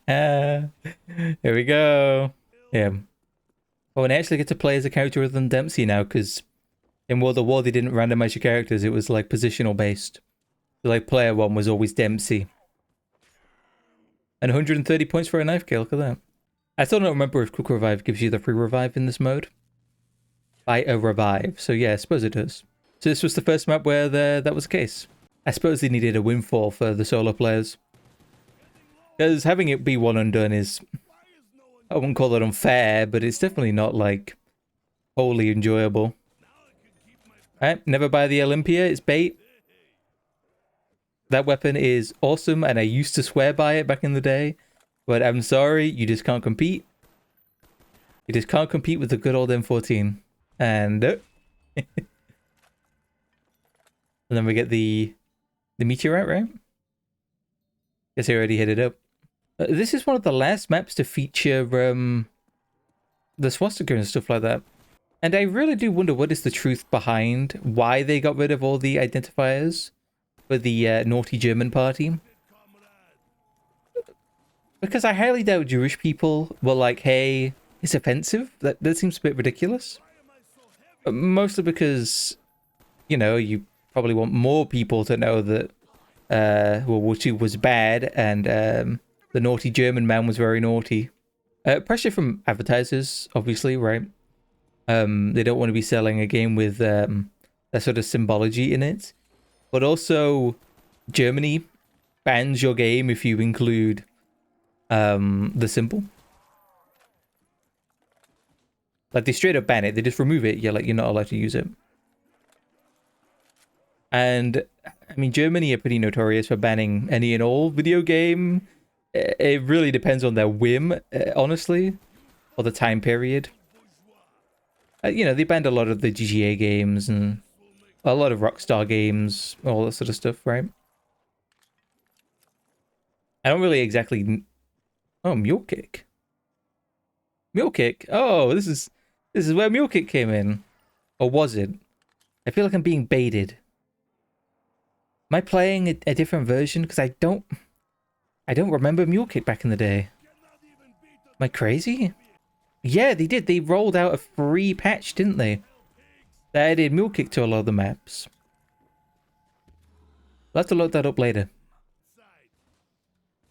Here we go. Yeah. Oh, and I actually get to play as a character other than Dempsey now, because in World of War they didn't randomize your characters, it was like positional based. So like player one was always Dempsey. And 130 points for a knife kill, look at that. I still don't remember if Quick Revive gives you the free revive in this mode. By a revive, so yeah, I suppose it does. So this was the first map where that was the case. I suppose they needed a windfall for the solo players. Because having it be one and done is, I wouldn't call it unfair, but it's definitely not like wholly enjoyable. Alright, never buy the Olympia, it's bait. That weapon is awesome and I used to swear by it back in the day. But I'm sorry, you just can't compete. You just can't compete with the good old M14. And and then we get the meteorite, right? Guess I already hit it up. This is one of the last maps to feature the swastika and stuff like that. And I really do wonder what is the truth behind why they got rid of all the identifiers for the naughty German party. Because I highly doubt Jewish people were like, hey, it's offensive. That seems a bit ridiculous. Mostly because, you know, you probably want more people to know that World War II was bad and the naughty German man was very naughty. Pressure from advertisers, obviously, right? They don't want to be selling a game with that sort of symbology in it. But also, Germany bans your game if you include the symbol. Like, they straight up ban it. They just remove it. You're not allowed to use it. And, I mean, Germany are pretty notorious for banning any and all video game. It really depends on their whim, honestly, or the time period. You know, they banned a lot of the GTA games and a lot of Rockstar games, all that sort of stuff, right? I don't really exactly... Oh, Mule Kick. Mule Kick. Oh, this is where Mule Kick came in. Or was it? I feel like I'm being baited. Am I playing a different version? Because I don't remember Mule Kick back in the day. Am I crazy? Yeah, they did. They rolled out a free patch, didn't they? They added Mule Kick to a lot of the maps. We'll have to look that up later.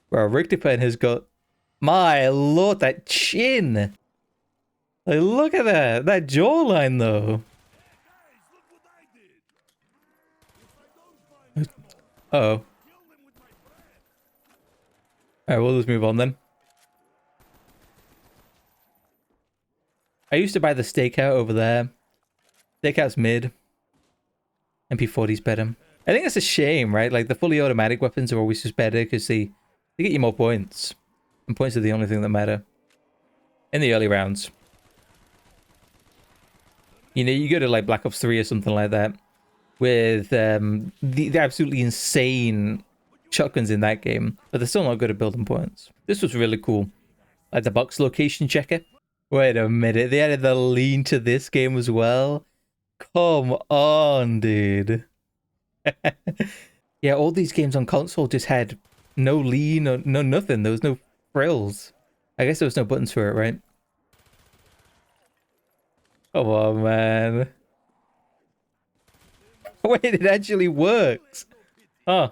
Well, Richterpen has got... My lord, that chin! Like, look at that! That jawline, though! Uh-oh. Alright, we'll just move on then. I used to buy the stakeout over there. Stakeout's mid. MP40's better. I think that's a shame, right? Like, the fully automatic weapons are always just better because they get you more points. And points are the only thing that matter. In the early rounds. You know, you go to, like, Black Ops 3 or something like that. With the absolutely insane shotguns in that game. But they're still not good at building points. This was really cool. Like the box location checker. Wait a minute, they added the lean to this game as well? Come on, dude. Yeah, all these games on console just had no lean or no nothing. There was no frills. I guess there was no buttons for it, right? Come on, man. Wait, it actually works. Huh.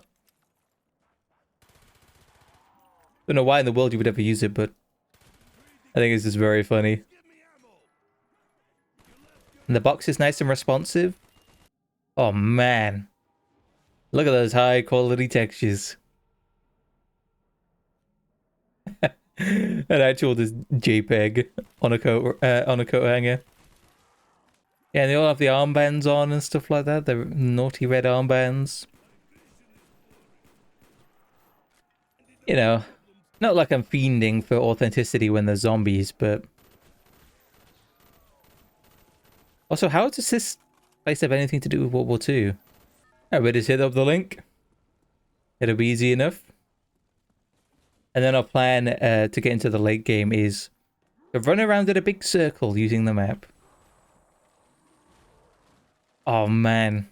Don't know why in the world you would ever use it, but I think it's just very funny. And the box is nice and responsive. Oh, man. Look at those high quality textures. An actual just JPEG on a coat hanger. Yeah, and they all have the armbands on and stuff like that. The naughty red armbands. You know, not like I'm fiending for authenticity when they're zombies, but... Also, how does this place have anything to do with World War II? I would just hit up the link. It'll be easy enough. And then our plan to get into the late game is to run around in a big circle using the map. Oh, man.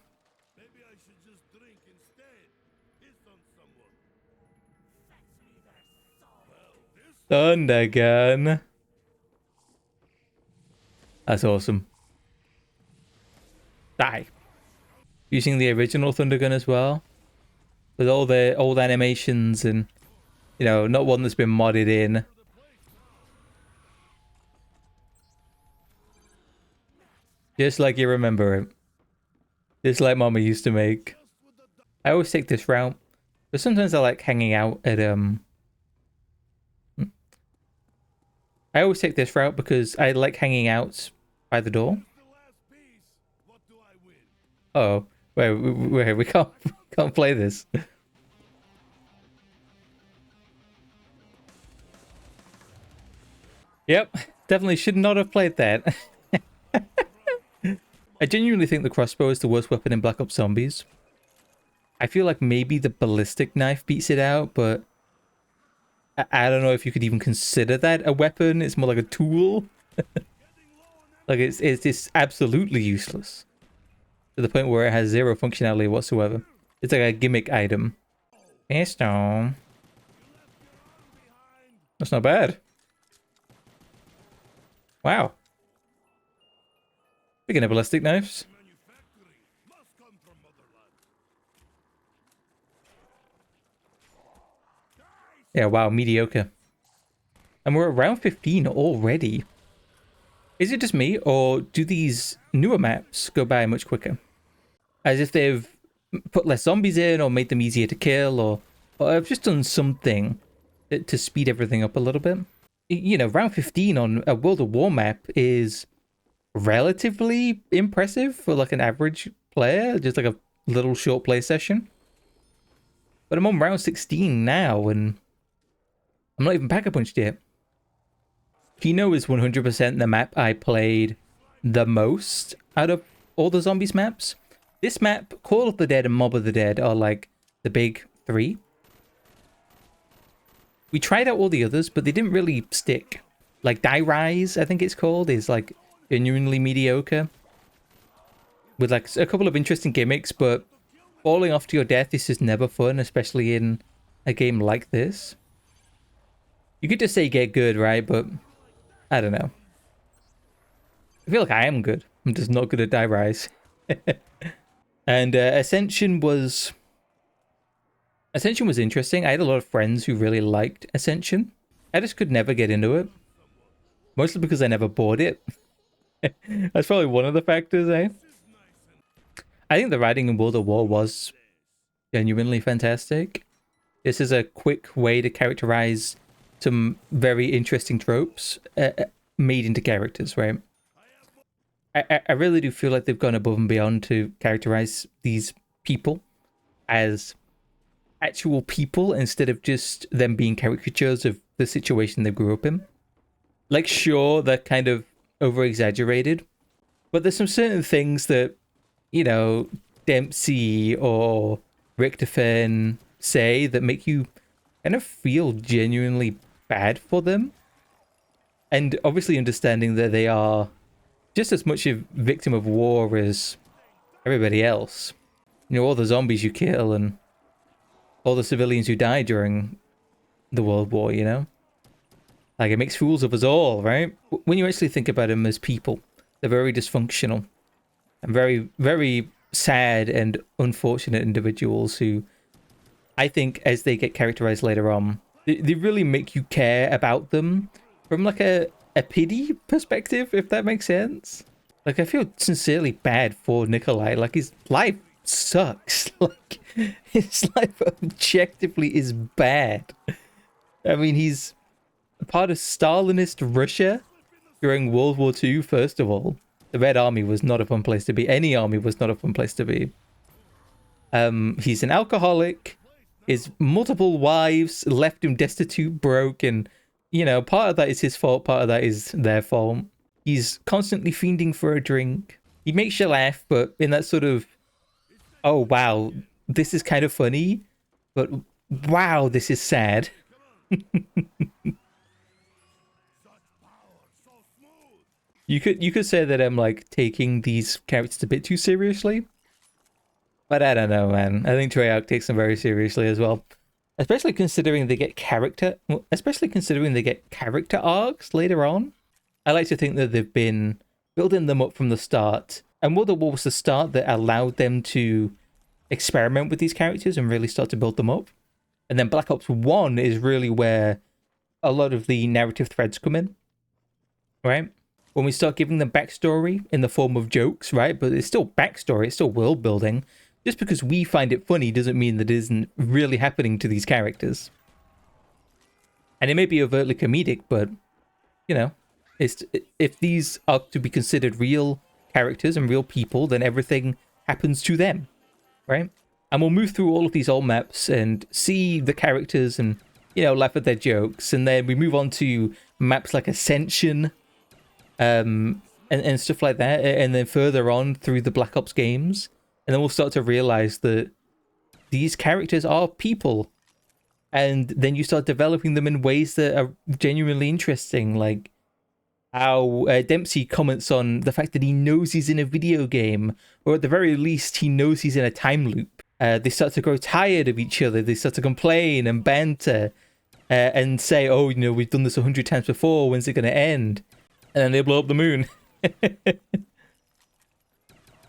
Maybe I should just drink instead. Piss on someone. Thunder gun. That's awesome. Die. Using the original Thunder gun as well. With all the old animations and, you know, not one that's been modded in. Just like you remember it. Just like Mama used to make. I always take this route. But sometimes I like hanging out at, I always take this route because I like hanging out by the door. Oh, wait, we can't play this. Yep, definitely should not have played that. I genuinely think the crossbow is the worst weapon in Black Ops Zombies. I feel like maybe the ballistic knife beats it out, but I don't know if you could even consider that a weapon. It's more like a tool. Like it's just absolutely useless. To the point where it has zero functionality whatsoever. It's like a gimmick item. Pistol. That's not bad. Wow. Speaking of ballistic knives. Yeah, wow, mediocre. And we're at round 15 already. Is it just me, or do these newer maps go by much quicker? As if they've put less zombies in, or made them easier to kill, or have just done something to speed everything up a little bit. You know, round 15 on a World of War map is relatively impressive for like an average player, just like a little short play session. But I'm on round 16 now, and I'm not even pack-a-punched yet. Kino is 100% the map I played the most out of all the Zombies maps. This map, Call of the Dead and Mob of the Dead are like the big three. We tried out all the others, but they didn't really stick. Like Die Rise, I think it's called, is like genuinely mediocre. With like a couple of interesting gimmicks, but falling off to your death is just never fun, especially in a game like this. You could just say get good, right? But I don't know. I feel like I am good. I'm just not good at Die Rise. And Ascension was interesting. I had a lot of friends who really liked Ascension. I just could never get into it. Mostly because I never bought it. That's probably one of the factors, eh? I think the writing in World of War was genuinely fantastic. This is a quick way to characterize some very interesting tropes made into characters, right? I really do feel like they've gone above and beyond to characterize these people as actual people instead of just them being caricatures of the situation they grew up in. Like, sure, they're kind of over-exaggerated, but there's some certain things that, you know, Dempsey or Richtofen say that make you kind of feel genuinely bad for them. And obviously understanding that they are just as much a victim of war as everybody else. You know, all the zombies you kill and all the civilians who die during the World War, you know? Like, it makes fools of us all, right? When you actually think about them as people, they're very dysfunctional and very, very sad and unfortunate individuals who, I think, as they get characterized later on, they really make you care about them from like a pity perspective, if that makes sense. Like, I feel sincerely bad for Nikolai. Like, his life sucks. Like, his life objectively is bad. I mean, he's part of Stalinist Russia during World War II, first of all. The Red Army was not a fun place to be. Any army was not a fun place to be. He's an alcoholic. His multiple wives left him destitute, broke, and, you know, part of that is his fault, part of that is their fault. He's constantly fiending for a drink. He makes you laugh, but in that sort of, oh, wow, this is kind of funny, but wow, this is sad. You could say that I'm like taking these characters a bit too seriously, but I don't know, man. I think Treyarch takes them very seriously as well. especially considering they get character arcs later on. I like to think that they've been building them up from the start, and World at War was the start that allowed them to experiment with these characters and really start to build them up. And then Black Ops 1 is really where a lot of the narrative threads come in, right? When we start giving them backstory in the form of jokes, right? But it's still backstory, it's still world building. Just because we find it funny doesn't mean that it isn't really happening to these characters. And it may be overtly comedic, but, you know, if these are to be considered real characters and real people, then everything happens to them, right? And we'll move through all of these old maps and see the characters and, you know, laugh at their jokes. And then we move on to maps like Ascension, and stuff like that. And then further on through the Black Ops games. And then we'll start to realize that these characters are people. And then you start developing them in ways that are genuinely interesting. Like how Dempsey comments on the fact that he knows he's in a video game. Or at the very least, he knows he's in a time loop. They start to grow tired of each other. They start to complain and banter. And say, oh, you know, we've done this 100 times before. When's it going to end? And then they blow up the moon.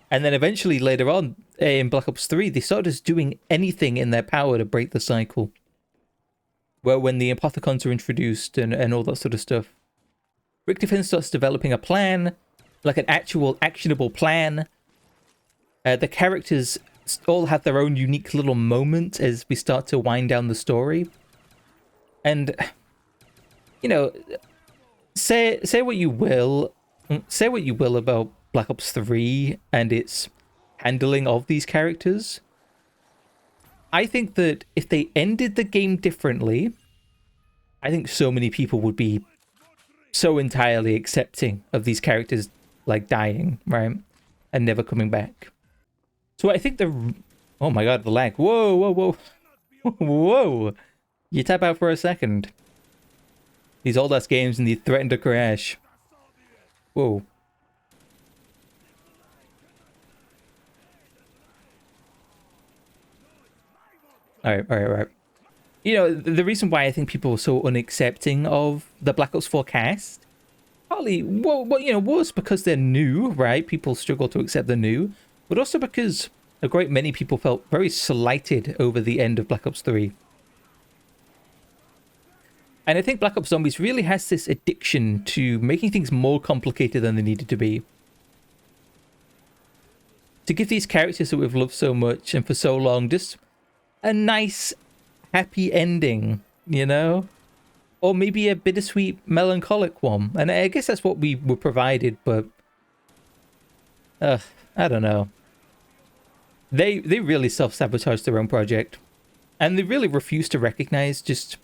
And then eventually later on in Black Ops 3, they started just doing anything in their power to break the cycle. Well, when the Apothicons are introduced and all that sort of stuff. Rick Defense starts developing a plan, like an actual actionable plan. The characters all have their own unique little moment as we start to wind down the story. And, you know, say what you will about Black Ops 3 and its handling of these characters. I think that if they ended the game differently, I think so many people would be so entirely accepting of these characters like dying, right? And never coming back. So I think oh my god, the lag. Whoa, whoa, whoa. Whoa. You tap out for a second. These old ass games and they threaten to crash. Whoa. Alright. You know, the reason why I think people were so unaccepting of the Black Ops 4 cast, partly, well, you know, was because they're new, right? People struggle to accept the new, but also because a great many people felt very slighted over the end of Black Ops 3. And I think Black Ops Zombies really has this addiction to making things more complicated than they needed to be. To give these characters that we've loved so much and for so long just a nice, happy ending, you know? Or maybe a bittersweet, melancholic one. And I guess that's what we were provided, but I don't know. They really self-sabotaged their own project. And they really refused to recognize just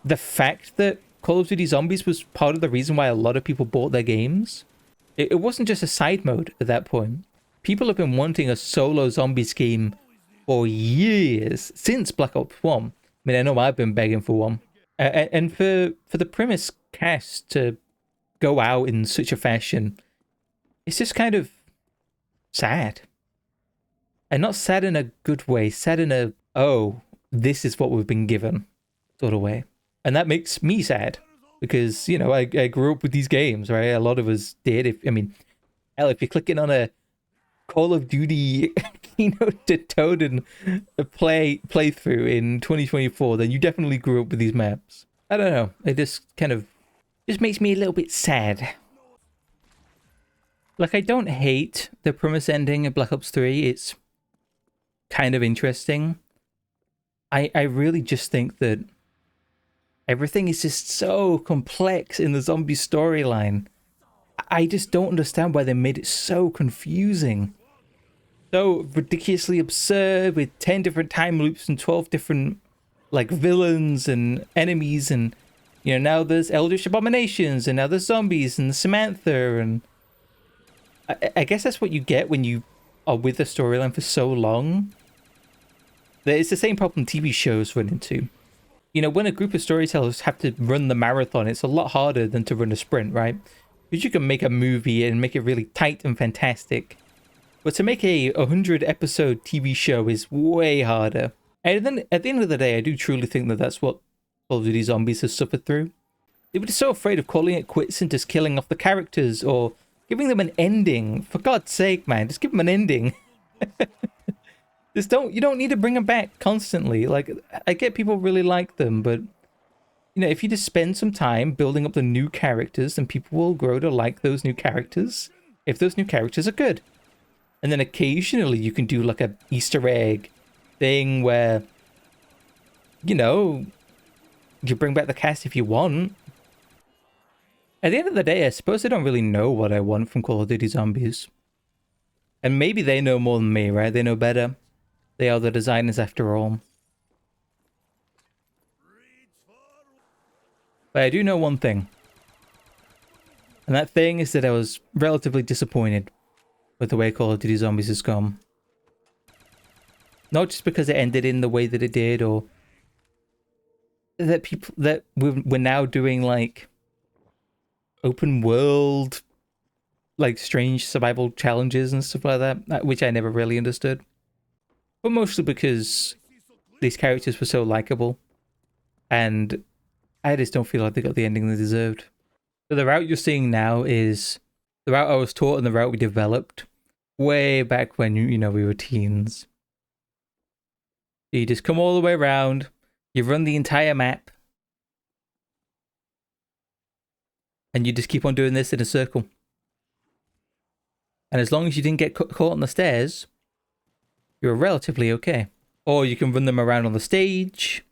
the fact that Call of Duty Zombies was part of the reason why a lot of people bought their games. It wasn't just a side mode at that point. People have been wanting a solo zombies game for years, since Black Ops 1. I mean, I know I've been begging for one. And for the Premise cast to go out in such a fashion, it's just kind of sad. And not sad in a good way, sad in a, oh, this is what we've been given sort of way. And that makes me sad because, you know, I grew up with these games, right? A lot of us did. If you're clicking on a Call of Duty Kino der Toten playthrough in 2024, then you definitely grew up with these maps. I don't know. It just makes me a little bit sad. Like, I don't hate the premise ending of Black Ops 3. It's kind of interesting. I really just think that everything is just so complex in the zombie storyline. I just don't understand why they made it so confusing. So ridiculously absurd with 10 different time loops and 12 different, like, villains and enemies. And, you know, now there's Eldritch Abominations and now there's zombies and Samantha. And I guess that's what you get when you are with a storyline for so long. It's the same problem TV shows run into. You know, when a group of storytellers have to run the marathon, it's a lot harder than to run a sprint, right? Because you can make a movie and make it really tight and fantastic. But to make a 100 episode TV show is way harder. And then at the end of the day, I do truly think that that's what Call of Duty Zombies has suffered through. They were just so afraid of calling it quits and just killing off the characters or giving them an ending. For God's sake, man, just give them an ending. You don't need to bring them back constantly. Like, I get people really like them, but you know, if you just spend some time building up the new characters, then people will grow to like those new characters if those new characters are good. And then occasionally you can do like a Easter egg thing where, you know, you bring back the cast if you want. At the end of the day, I suppose I don't really know what I want from Call of Duty Zombies. And maybe they know more than me, right? They know better. They are the designers after all. But I do know one thing. And that thing is that I was relatively disappointed with the way Call of Duty Zombies has gone. Not just because it ended in the way that it did, or that we're now doing like open world, like strange survival challenges and stuff like that, which I never really understood. But mostly because these characters were so likable, and I just don't feel like they got the ending they deserved. So the route you're seeing now is the route I was taught and the route we developed way back when, you know, we were teens. You just come all the way around, you run the entire map, and you just keep on doing this in a circle. And as long as you didn't get caught on the stairs, you're relatively okay. Or you can run them around on the stage,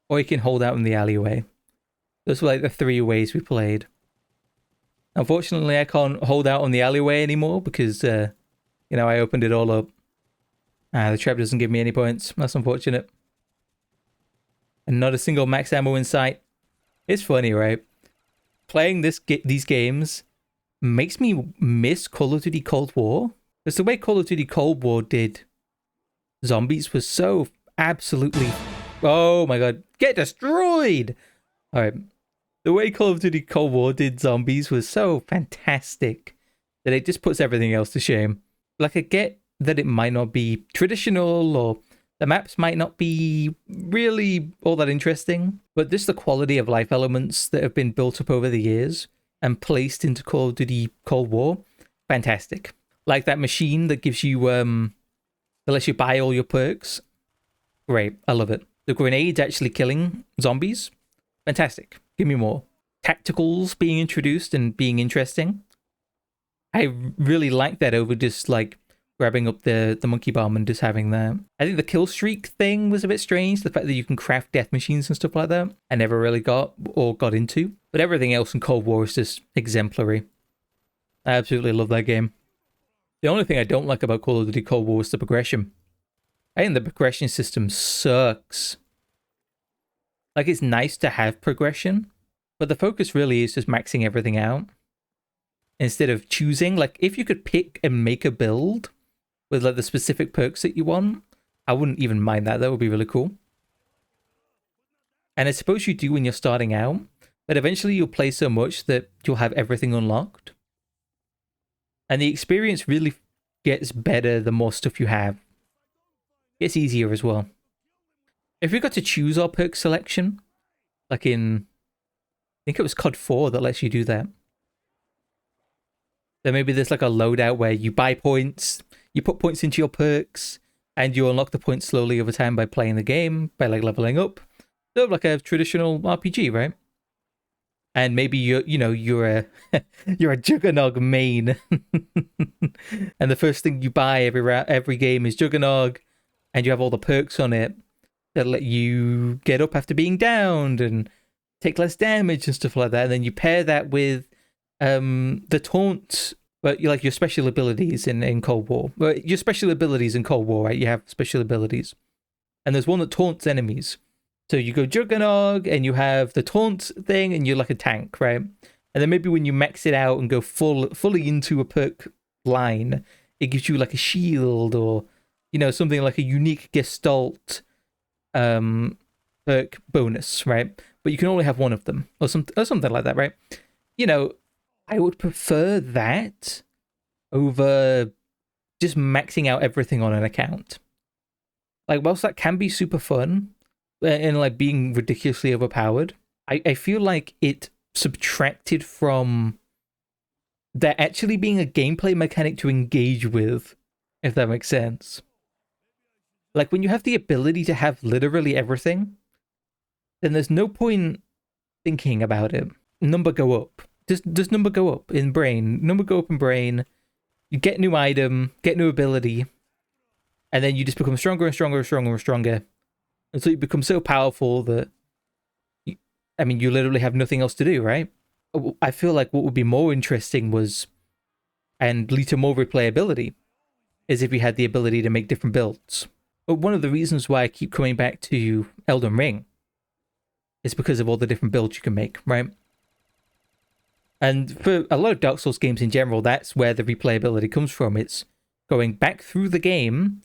or you can hold out in the alleyway. Those were like the three ways we played. Unfortunately, I can't hold out on the alleyway anymore because, you know, I opened it all up. The trap doesn't give me any points. That's unfortunate. And not a single max ammo in sight. It's funny, right? Playing these games makes me miss Call of Duty Cold War. Because the way Call of Duty Cold War did zombies was so absolutely... Oh my god. Get destroyed! Alright. The way Call of Duty Cold War did zombies was so fantastic that it just puts everything else to shame. Like, I get that it might not be traditional, or the maps might not be really all that interesting, but just the quality of life elements that have been built up over the years and placed into Call of Duty Cold War, fantastic. Like that machine that gives you, that lets you buy all your perks. Great, I love it. The grenades actually killing zombies, fantastic. Give me more. Tacticals being introduced and being interesting. I really like that over just like grabbing up the monkey bomb and just having that. I think the kill streak thing was a bit strange. The fact that you can craft death machines and stuff like that. I never really got into. But everything else in Cold War is just exemplary. I absolutely love that game. The only thing I don't like about Call of Duty Cold War is the progression. I think the progression system sucks. Like, it's nice to have progression, but the focus really is just maxing everything out. Instead of choosing, like, if you could pick and make a build with like the specific perks that you want, I wouldn't even mind that. That would be really cool. And I suppose you do when you're starting out, but eventually you'll play so much that you'll have everything unlocked. And the experience really gets better the more stuff you have. It gets easier as well. If we got to choose our perk selection, like in, I think it was COD 4 that lets you do that. Then maybe there's like a loadout where you buy points, you put points into your perks, and you unlock the points slowly over time by playing the game, by like leveling up. So like a traditional RPG, right? And maybe you're a you're a Juggernog main, and the first thing you buy every game is Juggernog, and you have all the perks on it that let you get up after being downed and take less damage and stuff like that. And then you pair that with the taunt, but you like your special abilities in Cold War. Well, your special abilities in Cold War, right? You have special abilities, and there's one that taunts enemies. So you go Juggernog, and you have the taunt thing, and you're like a tank, right? And then maybe when you max it out and go fully into a perk line, it gives you like a shield, or something like a unique Gestalt perk bonus, right? But you can only have one of them, or something like that, right? I would prefer that over just maxing out everything on an account. Like, whilst that can be super fun and like being ridiculously overpowered, I feel like it subtracted from there actually being a gameplay mechanic to engage with, if that makes sense. Like, when you have the ability to have literally everything, then there's no point thinking about it. Number go up. Does number go up in brain? Number go up in brain. You get new item, get new ability, and then you just become stronger and stronger and stronger and stronger until you become so powerful that you literally have nothing else to do, right? I feel like what would be more interesting was and lead to more replayability is if you had the ability to make different builds. But one of the reasons why I keep coming back to Elden Ring is because of all the different builds you can make, right? And for a lot of Dark Souls games in general, that's where the replayability comes from. It's going back through the game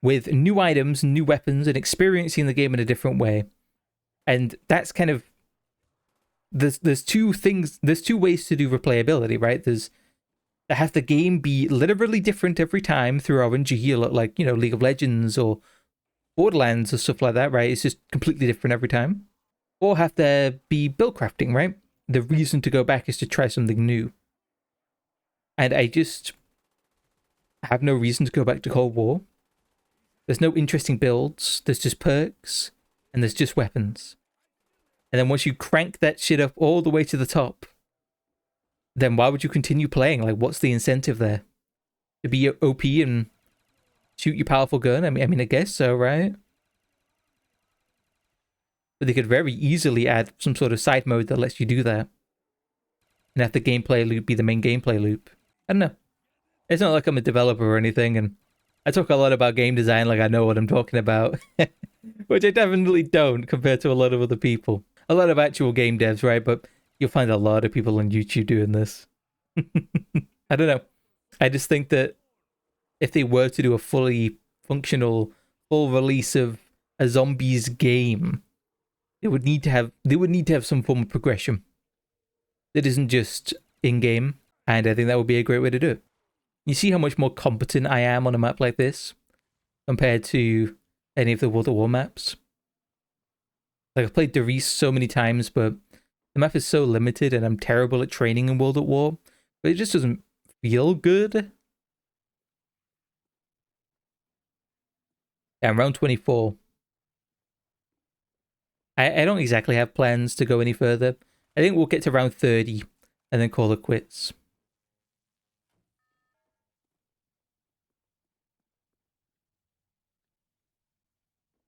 with new items, new weapons, and experiencing the game in a different way. And that's kind of there's two ways to do replayability, right? There's to have the game be literally different every time through RNG, like League of Legends or Borderlands or stuff like that, right? It's just completely different every time. Or have there be build crafting, right? The reason to go back is to try something new. And I just have no reason to go back to Cold War. There's no interesting builds. There's just perks. And there's just weapons. And then once you crank that shit up all the way to the top, then why would you continue playing? Like, what's the incentive there? To be OP and shoot your powerful gun? I mean, I guess so, right? But they could very easily add some sort of side mode that lets you do that. And have the gameplay loop be the main gameplay loop. I don't know. It's not like I'm a developer or anything, and I talk a lot about game design like I know what I'm talking about. Which I definitely don't compared to a lot of other people. A lot of actual game devs, right? But you'll find a lot of people on YouTube doing this. I don't know. I just think that if they were to do a fully functional, full release of a zombies game, they would need to have some form of progression that isn't just in-game, and I think that would be a great way to do it. You see how much more competent I am on a map like this compared to any of the World at War maps? Like, I've played Derice so many times, but the map is so limited and I'm terrible at training in World at War, but it just doesn't feel good. Yeah, I'm round 24. I don't exactly have plans to go any further. I think we'll get to round 30 and then call it quits.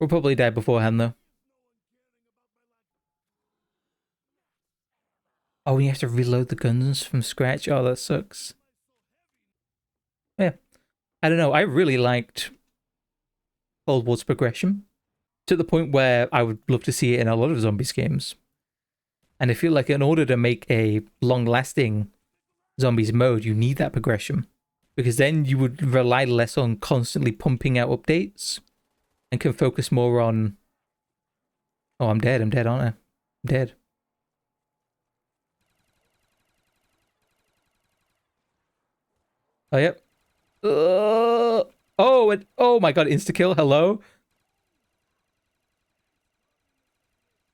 We'll probably die beforehand, though. Oh, and you have to reload the guns from scratch? Oh, that sucks. Yeah. I don't know. I really liked Cold War's progression to the point where I would love to see it in a lot of zombies games. And I feel like in order to make a long-lasting zombies mode, you need that progression. Because then you would rely less on constantly pumping out updates and can focus more on... Oh, I'm dead, aren't I? I'm dead. Oh, yep. Oh my god, insta-kill, hello?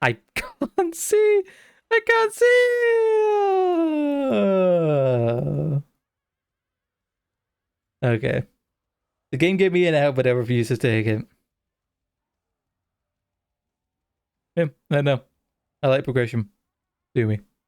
I can't see! I can't see! Okay. The game gave me an out, but I refuse to take it. Yeah, I know. I like progression. Do me.